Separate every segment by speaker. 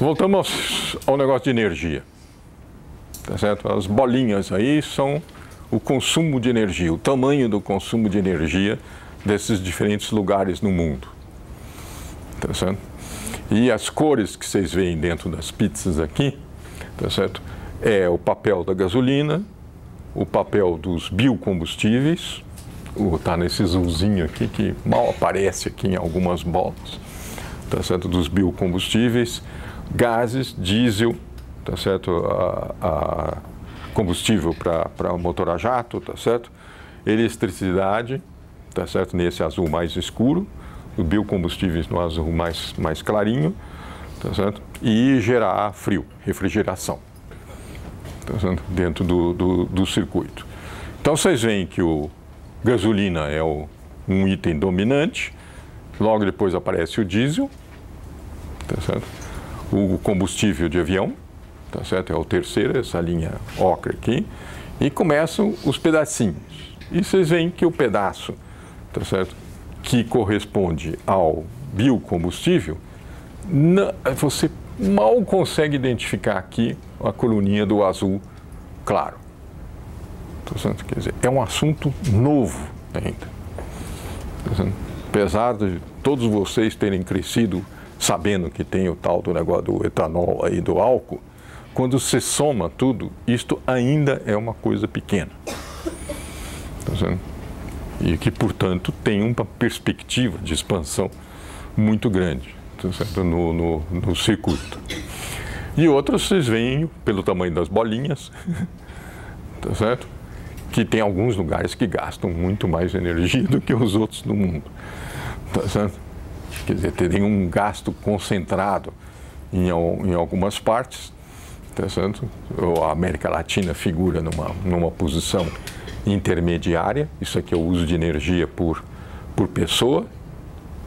Speaker 1: Voltamos ao negócio de energia, tá certo? As bolinhas aí são o consumo de energia, o tamanho do consumo de energia desses diferentes lugares no mundo, tá certo? E as cores que vocês veem dentro das pizzas aqui, tá certo? É o papel da gasolina, o papel dos biocombustíveis, tá nesse azulzinho aqui que mal aparece aqui em algumas bolas, tá certo? Dos biocombustíveis, gases, diesel, tá certo? A combustível para motor a jato, tá certo? Eletricidade, tá certo? Nesse azul mais escuro, os biocombustíveis no azul mais clarinho, tá certo? E gerar frio, refrigeração, tá certo? Dentro do circuito. Então vocês veem que o gasolina é um item dominante, logo depois aparece o diesel, tá certo? O combustível de avião, tá certo? É o terceiro, essa linha ocre aqui, e começam os pedacinhos. E vocês veem que o pedaço, tá certo? Que corresponde ao biocombustível, você mal consegue identificar aqui a coluninha do azul claro. Tá certo? Quer dizer, é um assunto novo ainda. Tá certo? Apesar de todos vocês terem crescido sabendo que tem o tal do negócio do etanol aí, do álcool, quando você soma tudo, isto ainda é uma coisa pequena. Tá certo? E que, portanto, tem uma perspectiva de expansão muito grande, tá certo? No circuito. E outros vocês veem pelo tamanho das bolinhas, tá certo? Que tem alguns lugares que gastam muito mais energia do que os outros do mundo, tá certo? Quer dizer, tem um gasto concentrado em algumas partes, tá certo? A América Latina figura numa posição intermediária. Isso aqui é o uso de energia por pessoa,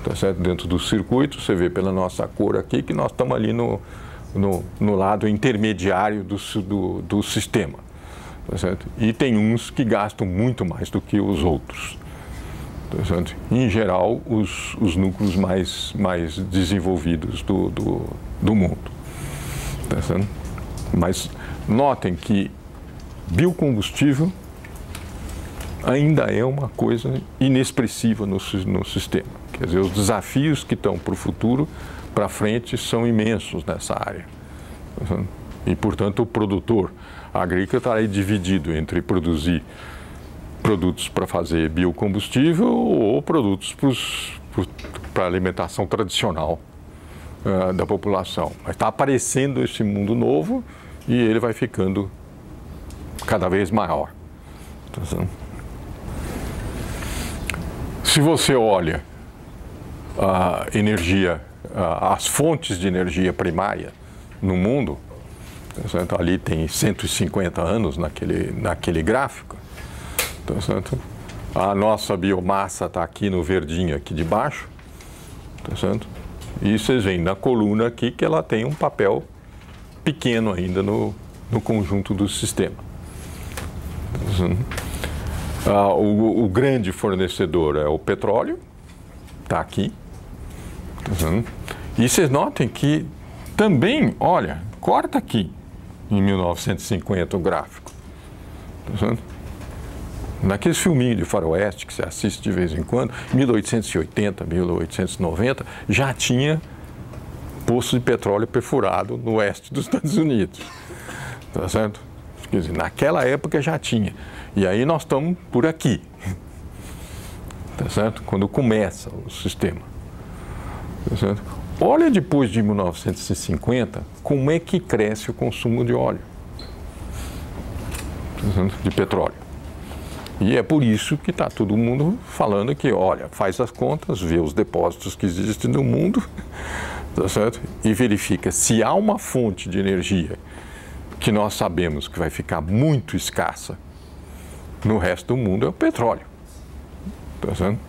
Speaker 1: tá certo? Dentro do circuito, você vê pela nossa cor aqui que nós estamos ali no lado intermediário do sistema, tá certo? E tem uns que gastam muito mais do que os outros. Em geral, os núcleos mais desenvolvidos do mundo. Tá certo? Mas notem que biocombustível ainda é uma coisa inexpressiva no sistema. Quer dizer, os desafios que estão para o futuro, para frente, são imensos nessa área. Tá certo? E, portanto, o produtor agrícola está aí dividido entre produzir produtos para fazer biocombustível ou produtos para alimentação tradicional da população. Mas está aparecendo esse mundo novo e ele vai ficando cada vez maior. Se você olha a energia, as fontes de energia primária no mundo, ali tem 150 anos naquele gráfico, tá certo? A nossa biomassa está aqui no verdinho aqui de baixo, tá certo? E vocês veem na coluna aqui que ela tem um papel pequeno ainda no conjunto do sistema. O grande fornecedor é o petróleo, está aqui. Tá, e vocês notem que também, olha, corta aqui em 1950 o gráfico. Tá, naqueles filminhos de faroeste que você assiste de vez em quando, 1880, 1890, já tinha poço de petróleo perfurado no oeste dos Estados Unidos. Tá certo? Quer dizer, naquela época já tinha. E aí nós estamos por aqui. Tá certo? Quando começa o sistema. Tá certo? Olha depois de 1950, como é que cresce o consumo de óleo. Tá certo? De petróleo. E é por isso que está todo mundo falando que, olha, faz as contas, vê os depósitos que existem no mundo, tá certo? E verifica se há uma fonte de energia que nós sabemos que vai ficar muito escassa no resto do mundo, é o petróleo. Tá certo?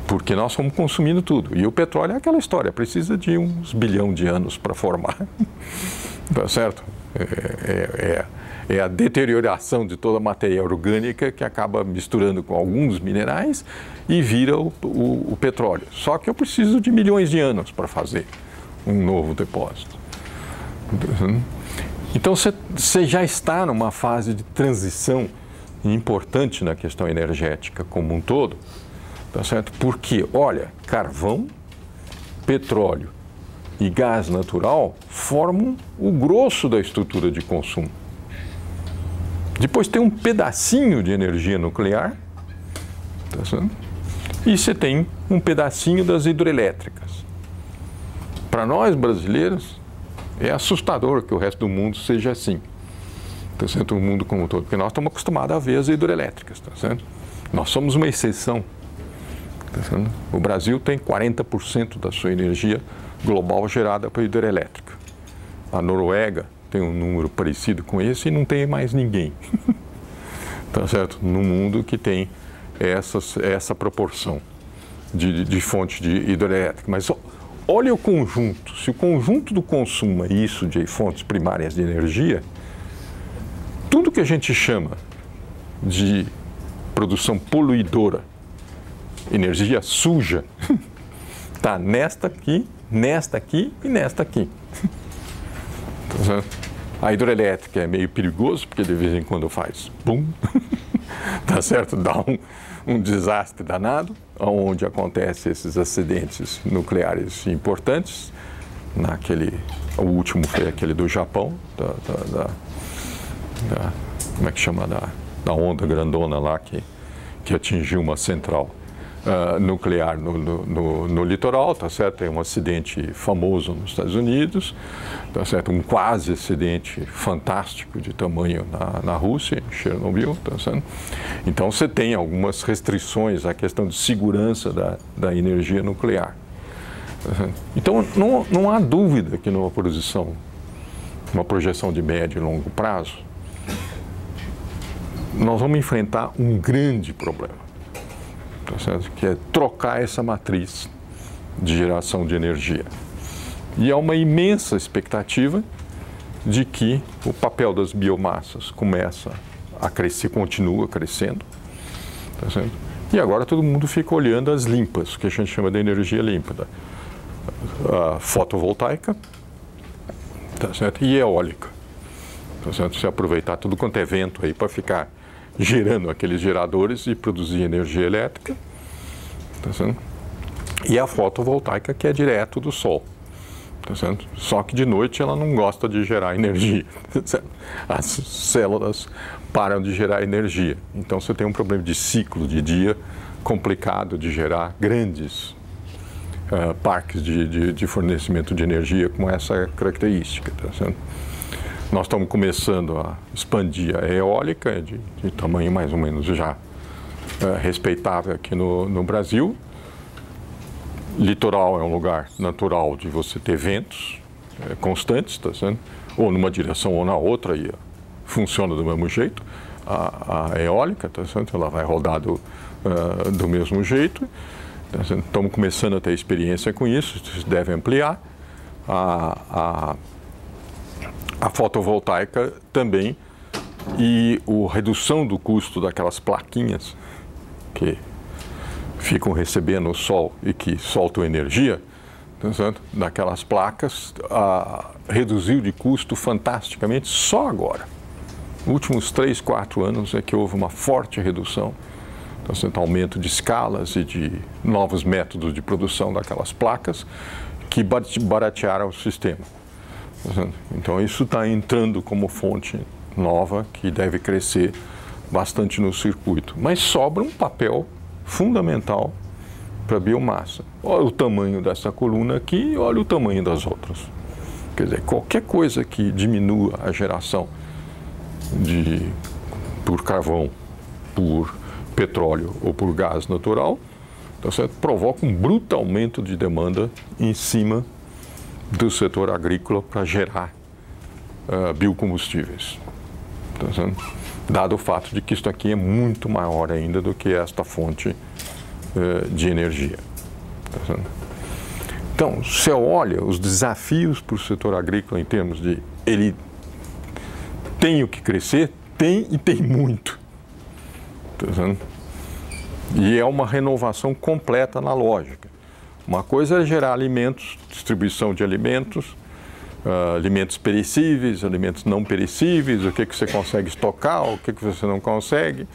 Speaker 1: Porque nós estamos consumindo tudo. E o petróleo é aquela história, precisa de uns bilhão de anos para formar. Tá certo? É a deterioração de toda a matéria orgânica que acaba misturando com alguns minerais e vira o petróleo. Só que eu preciso de milhões de anos para fazer um novo depósito. Então você já está numa fase de transição importante na questão energética como um todo, tá certo? Porque, olha, carvão, petróleo e gás natural formam o grosso da estrutura de consumo. Depois tem um pedacinho de energia nuclear, tá certo? E você tem um pedacinho das hidrelétricas. Para nós brasileiros, é assustador que o resto do mundo seja assim. Tá certo? O mundo como um todo, porque nós estamos acostumados a ver as hidrelétricas, tá certo? Nós somos uma exceção. Tá certo? O Brasil tem 40% da sua energia global gerada por hidrelétrica. A Noruega tem um número parecido com esse e não tem mais ninguém. Tá certo? No mundo que tem essa proporção de fonte de hidrelétrica. Mas olha o conjunto. Se o conjunto do consumo é isso de fontes primárias de energia, tudo que a gente chama de produção poluidora, energia suja, está nesta aqui e nesta aqui. A hidrelétrica é meio perigoso, porque de vez em quando faz bum, tá certo? Dá um desastre danado, onde acontecem esses acidentes nucleares importantes. O último foi aquele do Japão, como é que chama, da onda grandona lá que atingiu uma central nuclear no litoral, tá certo? Tem um acidente famoso nos Estados Unidos, tá certo? Um quase acidente fantástico de tamanho na Rússia, em Chernobyl, tá certo? Então você tem algumas restrições à questão de segurança da energia nuclear. Tá certo? Então não há dúvida que numa projeção de médio e longo prazo, nós vamos enfrentar um grande problema, tá certo? Que é trocar essa matriz de geração de energia. E há uma imensa expectativa de que o papel das biomassas começa a crescer, continua crescendo, tá certo? E agora todo mundo fica olhando as limpas, que a gente chama de energia límpida, a fotovoltaica, tá certo? E eólica, tá certo? Se aproveitar tudo quanto é vento aí para ficar gerando aqueles geradores e produzir energia elétrica, tá certo? E a fotovoltaica, que é direto do sol, tá certo? Só que de noite ela não gosta de gerar energia, tá certo? As células param de gerar energia, então você tem um problema de ciclo de dia complicado de gerar grandes parques de fornecimento de energia com essa característica, tá certo? Nós estamos começando a expandir a eólica, de tamanho mais ou menos já respeitável aqui no Brasil. Litoral é um lugar natural de você ter ventos constantes, tá certo? Ou numa direção ou na outra, e funciona do mesmo jeito. A eólica, tá certo? Ela vai rodar do mesmo jeito. Tá certo? Estamos começando a ter experiência com isso, isso deve ampliar. A fotovoltaica também, e a redução do custo daquelas plaquinhas que ficam recebendo o sol e que soltam energia, tá certo? Daquelas placas, reduziu de custo fantasticamente só agora. Nos últimos 3, 4 anos é que houve uma forte redução, tá certo? Aumento de escalas e de novos métodos de produção daquelas placas que baratearam o sistema. Então isso está entrando como fonte nova que deve crescer bastante no circuito. Mas sobra um papel fundamental para a biomassa. Olha o tamanho dessa coluna aqui, olha o tamanho das outras. Quer dizer, qualquer coisa que diminua a geração por carvão, por petróleo ou por gás natural, tá certo? Provoca um bruto aumento de demanda em cima do setor agrícola para gerar biocombustíveis, tá certo? Dado o fato de que isso aqui é muito maior ainda do que esta fonte de energia, tá certo? Então, você olha os desafios para o setor agrícola em termos de ele tem o que crescer, tem e tem muito, tá certo? E é uma renovação completa na lógica. Uma coisa é gerar alimentos, distribuição de alimentos, alimentos perecíveis, alimentos não perecíveis, o que você consegue estocar, o que você não consegue.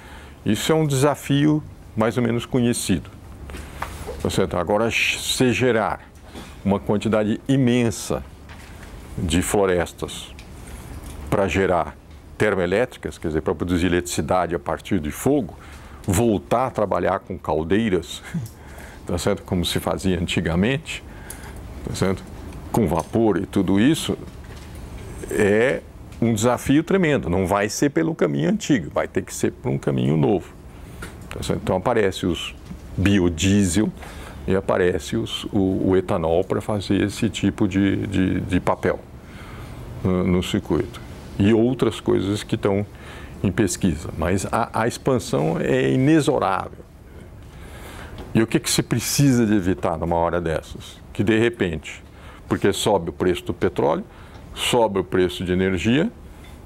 Speaker 1: Isso é um desafio mais ou menos conhecido. Agora, se gerar uma quantidade imensa de florestas para gerar termoelétricas, quer dizer, para produzir eletricidade a partir de fogo, voltar a trabalhar com caldeiras, tá certo? Como se fazia antigamente, tá certo? Com vapor e tudo isso, é um desafio tremendo. Não vai ser pelo caminho antigo, vai ter que ser por um caminho novo. Tá certo? Então aparece os biodiesel e aparece o etanol para fazer esse tipo de papel no circuito. E outras coisas que estão em pesquisa. Mas a expansão é inexorável. E o que se precisa de evitar numa hora dessas? Que de repente, porque sobe o preço do petróleo, sobe o preço de energia,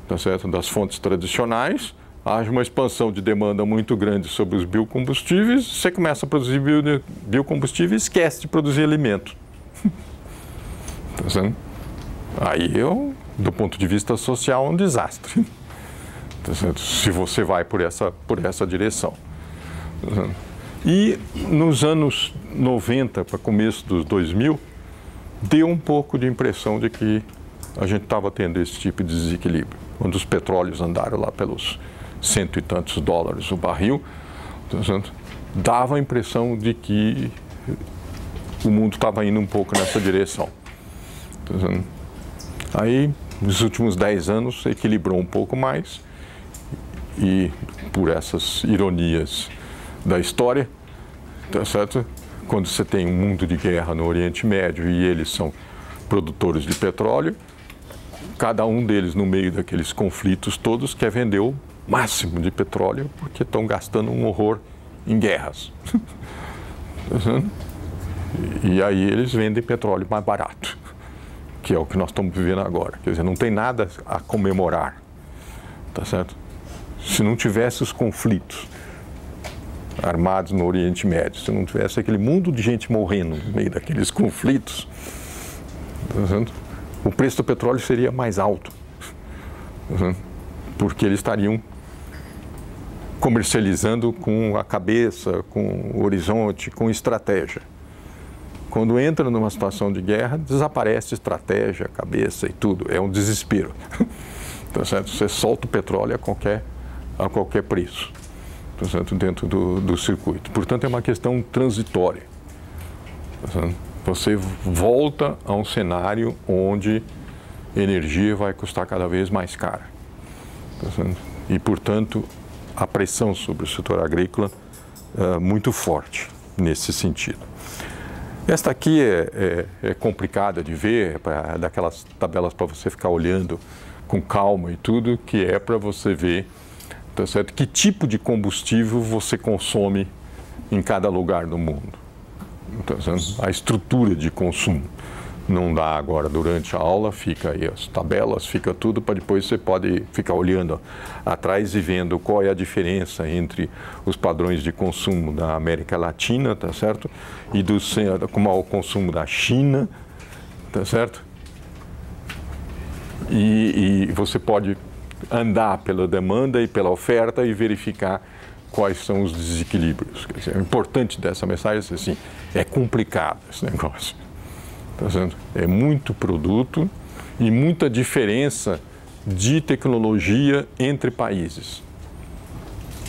Speaker 1: tá certo? Das fontes tradicionais, haja uma expansão de demanda muito grande sobre os biocombustíveis, você começa a produzir biocombustível e esquece de produzir alimento. Tá certo? Aí, do ponto de vista social, é um desastre. Tá certo? Se você vai por essa direção. Tá certo? E nos anos 90 para começo dos 2000, deu um pouco de impressão de que a gente estava tendo esse tipo de desequilíbrio. Quando os petróleos andaram lá pelos $100 e tantos o barril, dava a impressão de que o mundo estava indo um pouco nessa direção. Aí, nos últimos 10 anos, equilibrou um pouco mais e, por essas ironias da história, tá certo? Quando você tem um mundo de guerra no Oriente Médio e eles são produtores de petróleo, cada um deles, no meio daqueles conflitos todos, quer vender o máximo de petróleo porque estão gastando um horror em guerras. E aí eles vendem petróleo mais barato, que é o que nós estamos vivendo agora. Quer dizer, não tem nada a comemorar, tá certo? Se não tivesse os conflitos armados no Oriente Médio, se não tivesse aquele mundo de gente morrendo no meio daqueles conflitos, tá certo? O preço do petróleo seria mais alto, tá certo? Porque eles estariam comercializando com a cabeça, com o horizonte, com estratégia. Quando entra numa situação de guerra, desaparece estratégia, cabeça e tudo. É um desespero. Tá certo? Você solta o petróleo a qualquer preço, tá certo? Dentro do circuito. Portanto, é uma questão transitória. Tá certo? Você volta a um cenário onde energia vai custar cada vez mais cara. Tá certo? E, portanto, a pressão sobre o setor agrícola é muito forte nesse sentido. Esta aqui é complicada de ver, é daquelas tabelas para você ficar olhando com calma e tudo, que é para você ver, tá certo, que tipo de combustível você consome em cada lugar do mundo. Tá certo? A estrutura de consumo. Não dá agora durante a aula, fica aí as tabelas, fica tudo, para depois você pode ficar olhando atrás e vendo qual é a diferença entre os padrões de consumo da América Latina, tá certo? E como é o consumo da China, tá certo? E você pode andar pela demanda e pela oferta e verificar quais são os desequilíbrios. Quer dizer, o importante dessa mensagem é assim, é complicado esse negócio. Tá certo? É muito produto e muita diferença de tecnologia entre países.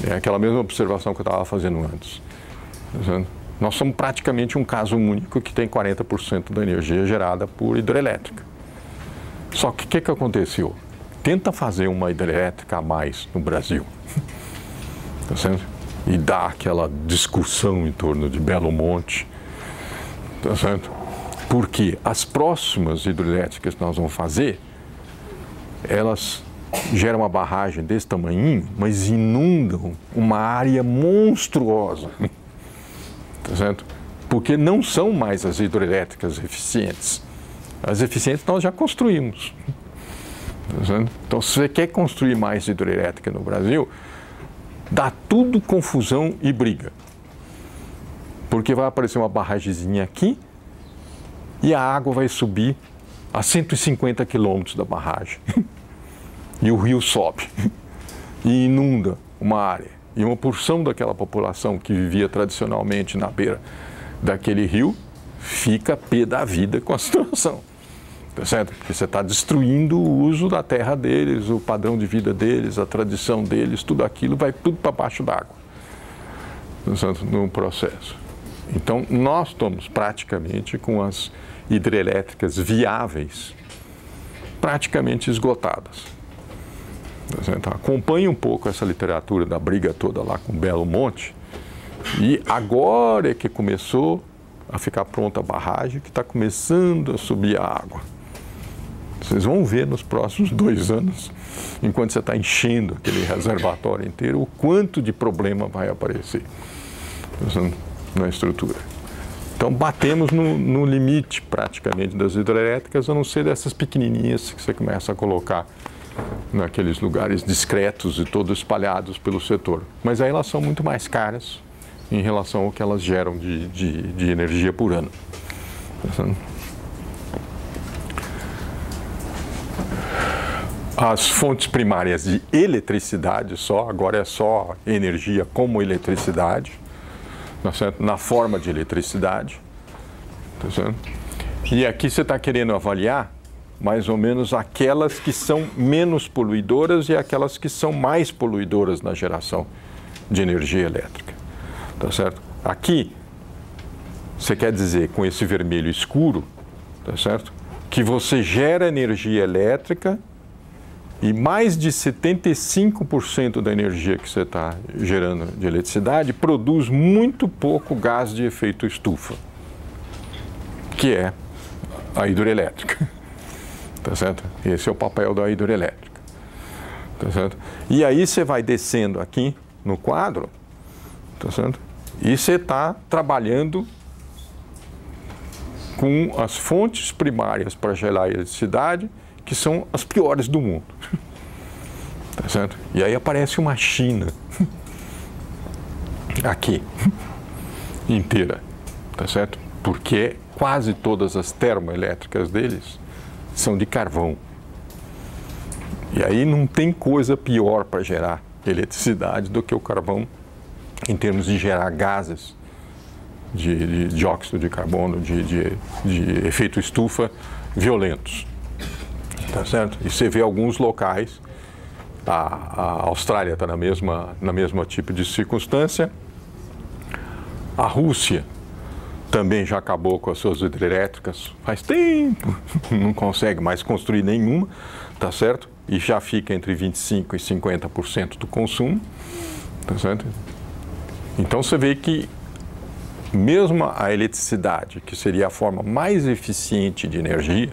Speaker 1: É aquela mesma observação que eu estava fazendo antes. Tá certo? Nós somos praticamente um caso único que tem 40% da energia gerada por hidrelétrica. Só que o que aconteceu? Tenta fazer uma hidrelétrica a mais no Brasil. Tá certo? E dá aquela discussão em torno de Belo Monte. Tá certo? Porque as próximas hidrelétricas que nós vamos fazer, elas geram uma barragem desse tamanhinho, mas inundam uma área monstruosa. Tá certo? Porque não são mais as hidrelétricas eficientes. As eficientes nós já construímos. Tá certo? Então, se você quer construir mais hidrelétrica no Brasil, dá tudo confusão e briga. Porque vai aparecer uma barragemzinha aqui, e a água vai subir a 150 quilômetros da barragem. E o rio sobe e inunda uma área. E uma porção daquela população que vivia tradicionalmente na beira daquele rio fica pé da vida com a situação. Tá certo? Porque você está destruindo o uso da terra deles, o padrão de vida deles, a tradição deles, tudo aquilo vai tudo para baixo d'água. Tá certo? No processo. Então, nós estamos praticamente com as hidrelétricas viáveis praticamente esgotadas. Tá certo? Acompanhe um pouco essa literatura da briga toda lá com Belo Monte e agora é que começou a ficar pronta a barragem, que está começando a subir a água. Vocês vão ver nos próximos 2 anos, enquanto você está enchendo aquele reservatório inteiro, o quanto de problema vai aparecer na estrutura. Então, batemos no limite, praticamente, das hidrelétricas, a não ser dessas pequenininhas que você começa a colocar naqueles lugares discretos e todos espalhados pelo setor. Mas aí elas são muito mais caras em relação ao que elas geram de energia por ano. As fontes primárias de eletricidade só, agora é só energia como eletricidade, tá certo? Na forma de eletricidade. Tá certo? E aqui você está querendo avaliar mais ou menos aquelas que são menos poluidoras e aquelas que são mais poluidoras na geração de energia elétrica. Tá certo? Aqui, você quer dizer, com esse vermelho escuro, tá certo? Que você gera energia elétrica e mais de 75% da energia que você está gerando de eletricidade produz muito pouco gás de efeito estufa, que é a hidroelétrica. Tá certo? Esse é o papel da hidroelétrica. Tá certo? E aí você vai descendo aqui no quadro, tá certo? E você está trabalhando com as fontes primárias para gerar eletricidade, que são as piores do mundo. Tá certo? E aí aparece uma China aqui inteira, tá certo? Porque quase todas as termoelétricas deles são de carvão. E aí não tem coisa pior para gerar eletricidade do que o carvão em termos de gerar gases de dióxido de carbono, de efeito estufa violentos. Tá certo? E você vê alguns locais, a Austrália está na mesma tipo de circunstância, a Rússia também já acabou com as suas hidrelétricas faz tempo, não consegue mais construir nenhuma, tá certo? E já fica entre 25% e 50% do consumo, tá certo? Então você vê que mesmo a eletricidade, que seria a forma mais eficiente de energia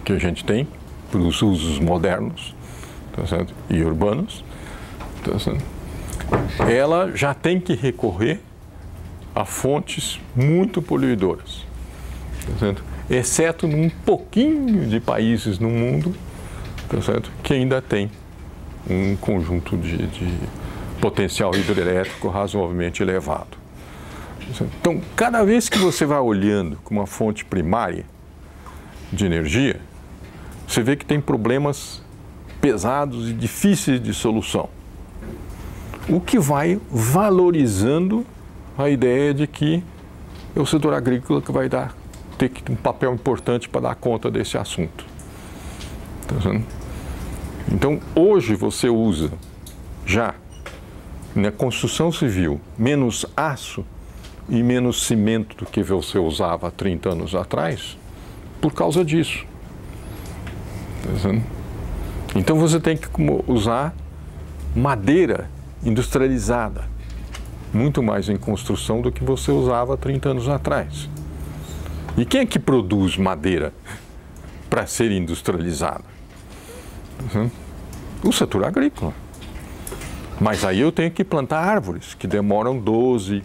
Speaker 1: que a gente tem para os usos modernos, tá certo? E urbanos, tá certo? Ela já tem que recorrer a fontes muito poluidoras, tá certo? Exceto num pouquinho de países no mundo, tá certo? Que ainda tem um conjunto de potencial hidrelétrico razoavelmente elevado. Então, cada vez que você vai olhando com uma fonte primária de energia, você vê que tem problemas pesados e difíceis de solução, o que vai valorizando a ideia de que é o setor agrícola que vai ter um papel importante para dar conta desse assunto. Tá vendo? Então, hoje você usa já na construção civil menos aço e menos cimento do que você usava há 30 anos atrás por causa disso. Tá vendo? Então você tem que usar madeira industrializada, muito mais em construção do que você usava há 30 anos atrás. E quem é que produz madeira para ser industrializada? O setor agrícola. Mas aí eu tenho que plantar árvores que demoram 12,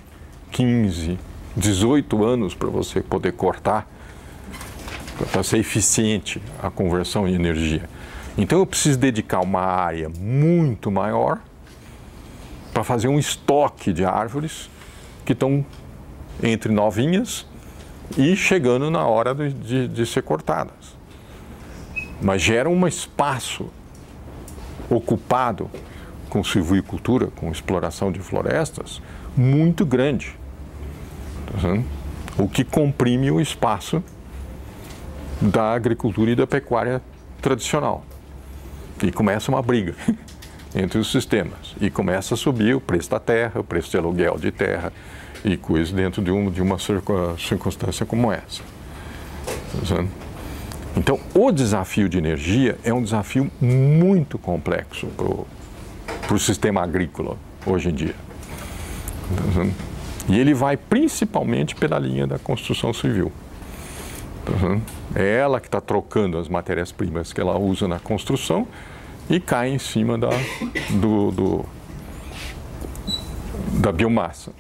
Speaker 1: 15, 18 anos para você poder cortar, para ser eficiente a conversão em energia. Então eu preciso dedicar uma área muito maior para fazer um estoque de árvores que estão entre novinhas e chegando na hora de ser cortadas. mas gera um espaço ocupado com silvicultura, com exploração de florestas, muito grande, o que comprime o espaço da agricultura e da pecuária tradicional. E começa uma briga entre os sistemas. E começa a subir o preço da terra, o preço de aluguel de terra e coisas dentro de uma circunstância como essa. Então, o desafio de energia é um desafio muito complexo para o sistema agrícola hoje em dia. E ele vai principalmente pela linha da construção civil. É ela que está trocando as matérias-primas que ela usa na construção e cai em cima da biomassa.